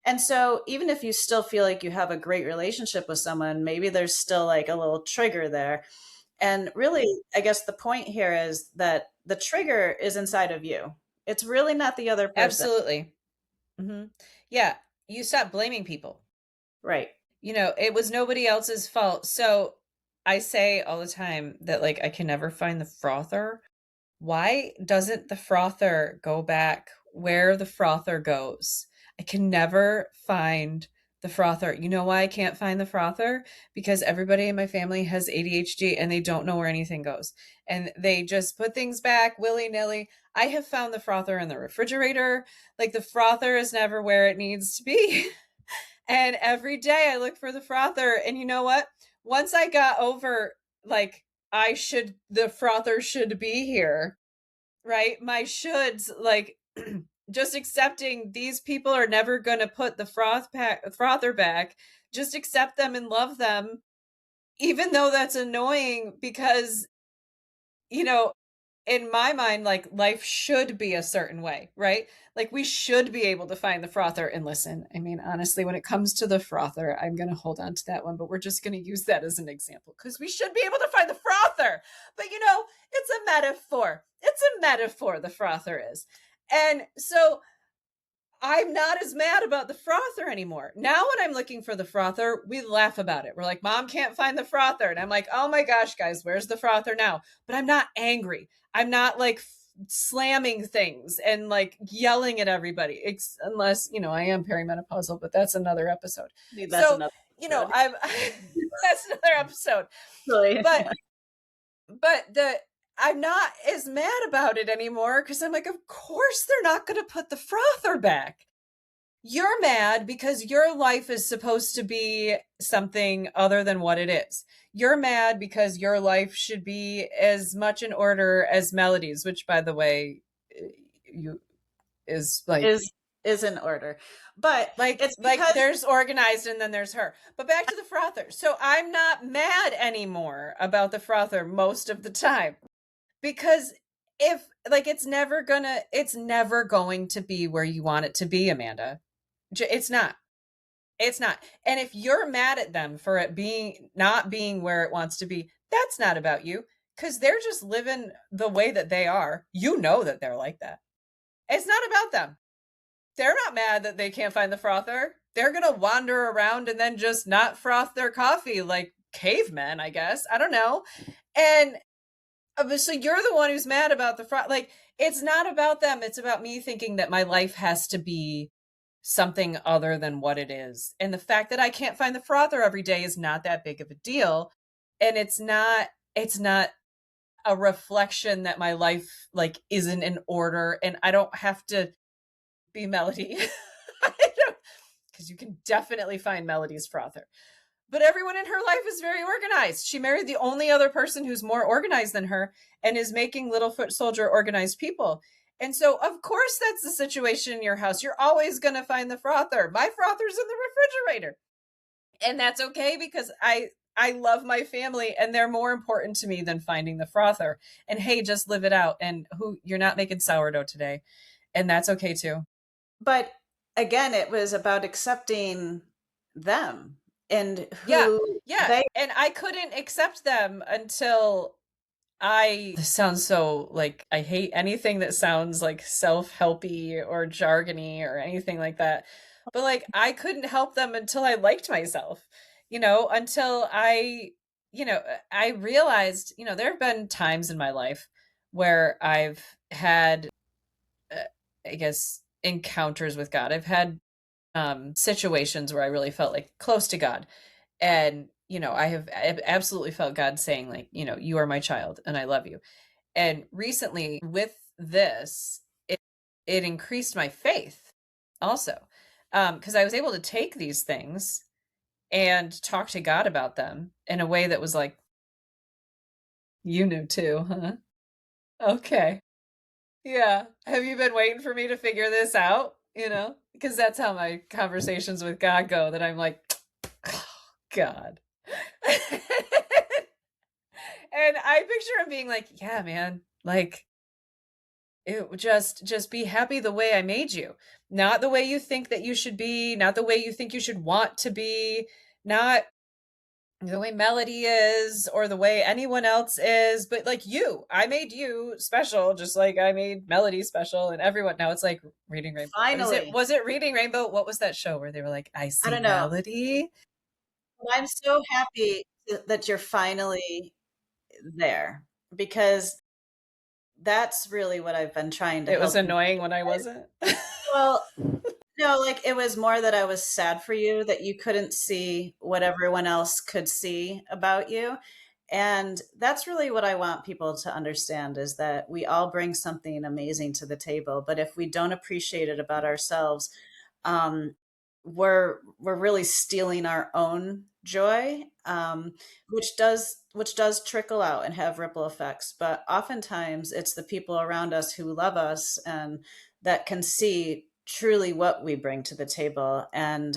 And so, even if you still feel like you have a great relationship with someone, maybe there's still like a little trigger there. And really, I guess the point here is that the trigger is inside of you. It's really not the other person. absolutely. Yeah, you stop blaming people. Right. It was nobody else's fault. So I say all the time that, like, I can never find the frother. Why doesn't the frother go back where the frother goes? I can never find the frother. You know why I can't find the frother? Because everybody in my family has ADHD and they don't know where anything goes. And they just put things back willy nilly. I have found the frother in the refrigerator. Like, the frother is never where it needs to be. And every day I look for the frother. And you know what? Once I got over, like, the frother should be here, right? My shoulds, like, just accepting these people are never going to put the frother back. Just accept them and love them, even though that's annoying because, you know, in my mind, like, life should be a certain way, right? Like, we should be able to find the frother. And listen, I mean, honestly, when it comes to the frother, I'm going to hold on to that one, but we're just going to use that as an example because we should be able to find the frother. But, it's a metaphor. It's a metaphor, the frother is. And so I'm not as mad about the frother anymore. Now, when I'm looking for the frother, we laugh about it. We're like, Mom can't find the frother. And I'm like, oh my gosh, guys, where's the frother now? But I'm not angry. I'm not like slamming things and like yelling at everybody. Unless, I am perimenopausal, but that's another episode. Maybe that's So, another episode. I'm that's another episode. Really? But I'm not as mad about it anymore because I'm like, of course they're not going to put the frother back. You're mad because your life is supposed to be something other than what it is. You're mad because your life should be as much in order as Melody's, which, by the way, you is like is in order. But it's because, like, there's organized and then there's her. But back to the frother. So I'm not mad anymore about the frother most of the time. Because if, like, it's never going to be where you want it to be, Amanda. It's not. And if you're mad at them for it not being where it wants to be, that's not about you, because they're just living the way that they are. You know that they're like that. It's not about them. They're not mad that they can't find the frother. They're going to wander around and then just not froth their coffee like cavemen, I guess. I don't know. And so you're the one who's mad about the froth. Like, it's not about them. It's about me thinking that my life has to be something other than what it is. And the fact that I can't find the frother every day is not that big of a deal. And it's not a reflection that my life, like, isn't in order and I don't have to be Melody. Because you can definitely find Melody's frother. But everyone in her life is very organized. She married the only other person who's more organized than her and is making little foot soldier organized people. And so, of course, that's the situation in your house. You're always going to find the frother. My frother's in the refrigerator. And that's okay because I love my family and they're more important to me than finding the frother. And hey, just live it out. And you're not making sourdough today. And that's okay too. But again, it was about accepting them and Yeah. who they. And I couldn't accept them until this sounds so, like, I hate anything that sounds like self-helpy or jargony or anything like that. But, like, I couldn't help them until I liked myself, until I realized, there have been times in my life where I've had, I guess, encounters with God. I've had situations where I really felt like close to God. And, I've absolutely felt God saying, like, you are my child and I love you. And recently with this, it increased my faith also. Because I was able to take these things and talk to God about them in a way that was like, you knew too, huh? Okay. Yeah. Have you been waiting for me to figure this out? Because that's how my conversations with God go, that I'm like, oh, God. And I picture him being like, yeah, man, like, it just be happy the way I made you, not the way you think that you should be, not the way you think you should want to be, not the way Melody is or the way anyone else is, but like you, I made you special, just like I made Melody special, and everyone. Now it's like Reading Rainbow. Was it? Finally, Was it Reading Rainbow? What was that show where they were like, I I see don't know. Melody? But I'm so happy that you're finally there because that's really what I've been trying to It was help you annoying when I realize. wasn't. Well, no, like it was more that I was sad for you that you couldn't see what everyone else could see about you. And that's really what I want people to understand is that we all bring something amazing to the table, but if we don't appreciate it about ourselves, um, we're really stealing our own joy, which does trickle out and have ripple effects. But oftentimes, it's the people around us who love us and that can see truly what we bring to the table. And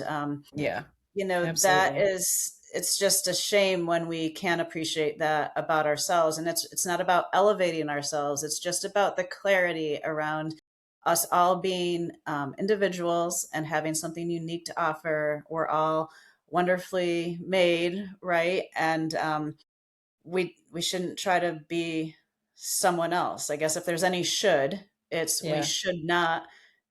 Yeah, that absolutely. is, it's just a shame when we can't appreciate that about ourselves. And it's not about elevating ourselves, it's just about the clarity around us all being individuals and having something unique to offer. We're all wonderfully made, right? And we shouldn't try to be someone else. I guess if there's any should, it's we Yeah. should not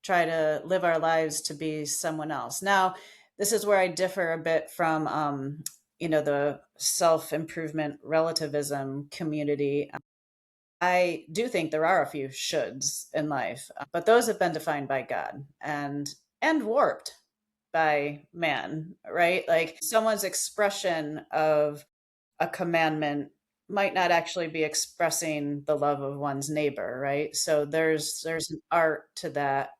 try to live our lives to be someone else. Now, this is where I differ a bit from the self-improvement relativism community. I do think there are a few shoulds in life, but those have been defined by God and warped by man, right? Like someone's expression of a commandment might not actually be expressing the love of one's neighbor, right? So there's an art to that,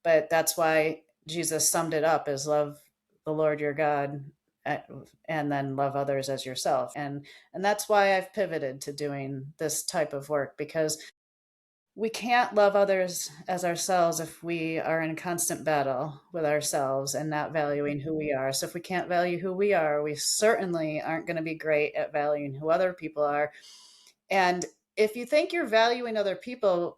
but that's why Jesus summed it up as love the Lord your God, a- and then love others as yourself. And that's why I've pivoted to doing this type of work because we can't love others as ourselves if we are in constant battle with ourselves and not valuing who we are. So if we can't value who we are, we certainly aren't going to be great at valuing who other people are. And if you think you're valuing other people,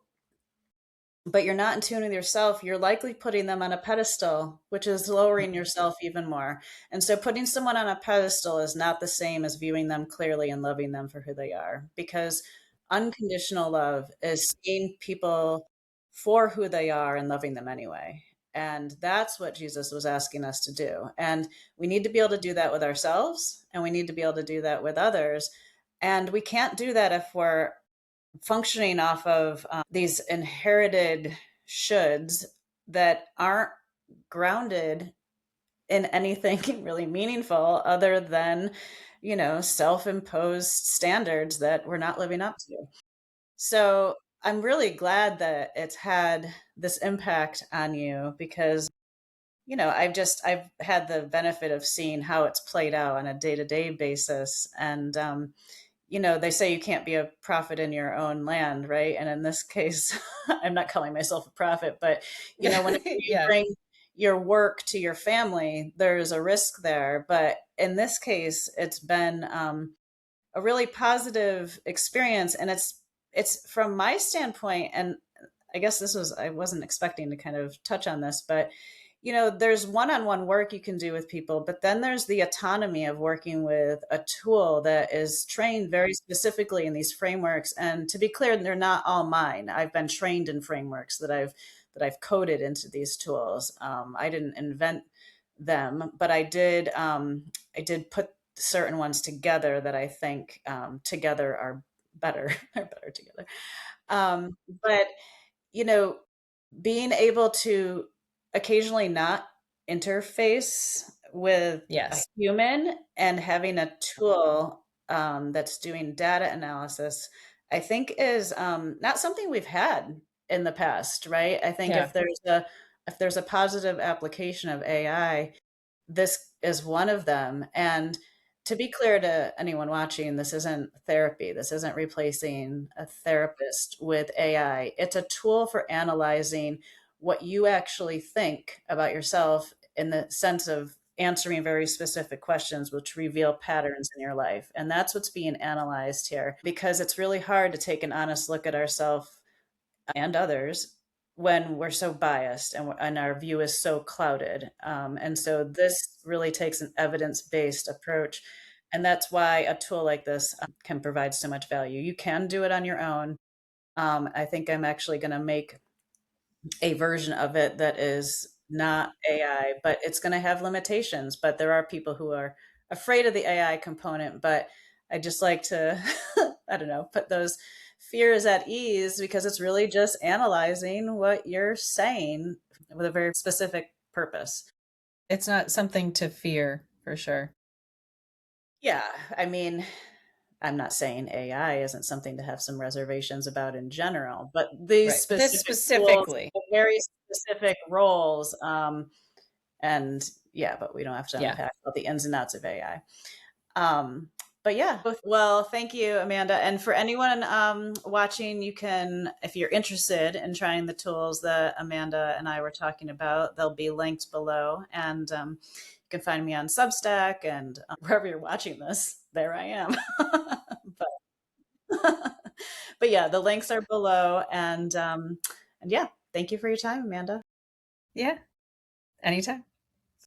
but you're not in tune with yourself, you're likely putting them on a pedestal, which is lowering yourself even more. And so putting someone on a pedestal is not the same as viewing them clearly and loving them for who they are, because unconditional love is seeing people for who they are and loving them anyway. And that's what Jesus was asking us to do. And we need to be able to do that with ourselves, and we need to be able to do that with others. And we can't do that if we're functioning off of these inherited shoulds that aren't grounded in anything really meaningful other than, self-imposed standards that we're not living up to. So I'm really glad that it's had this impact on you because, I've had the benefit of seeing how it's played out on a day-to-day basis. And they say you can't be a prophet in your own land, right? And in this case, I'm not calling myself a prophet, but whenever you Yeah. bring your work to your family, there's a risk there. But in this case, it's been a really positive experience, and it's from my standpoint, and I guess I wasn't expecting to kind of touch on this, but there's one-on-one work you can do with people, but then there's the autonomy of working with a tool that is trained very specifically in these frameworks. And to be clear, they're not all mine. I've been trained in frameworks that I've coded into these tools. I didn't invent them, but I did put certain ones together that I think together are better, are better together. But you know, being able to occasionally not interface with a Yes. human and having a tool that's doing data analysis, I think is not something we've had in the past, right? I think Yeah. if there's a positive application of AI, this is one of them. And to be clear to anyone watching, this isn't therapy. This isn't replacing a therapist with AI. It's a tool for analyzing what you actually think about yourself in the sense of answering very specific questions which reveal patterns in your life. And that's what's being analyzed here because it's really hard to take an honest look at ourselves and others when we're so biased and our view is so clouded. And so this really takes an evidence based approach. And that's why a tool like this can provide so much value. You can do it on your own. I think I'm actually going to make a version of it that is not AI, but it's going to have limitations. But there are people who are afraid of the AI component. But I just like to, I don't know, put those fears at ease because it's really just analyzing what you're saying with a very specific purpose. It's not something to fear for sure. Yeah, I mean, I'm not saying AI isn't something to have some reservations about in general, but these Right. But this specific tools, specifically, have very specific roles, and yeah, but we don't have to yeah. unpack all the ins and outs of AI. But yeah, well, thank you, Amanda. And for anyone watching, you can, if you're interested in trying the tools that Amanda and I were talking about, they'll be linked below. And you can find me on Substack and wherever you're watching this, there I am. but, but yeah, the links are below. And yeah, thank you for your time, Amanda. Yeah. Anytime.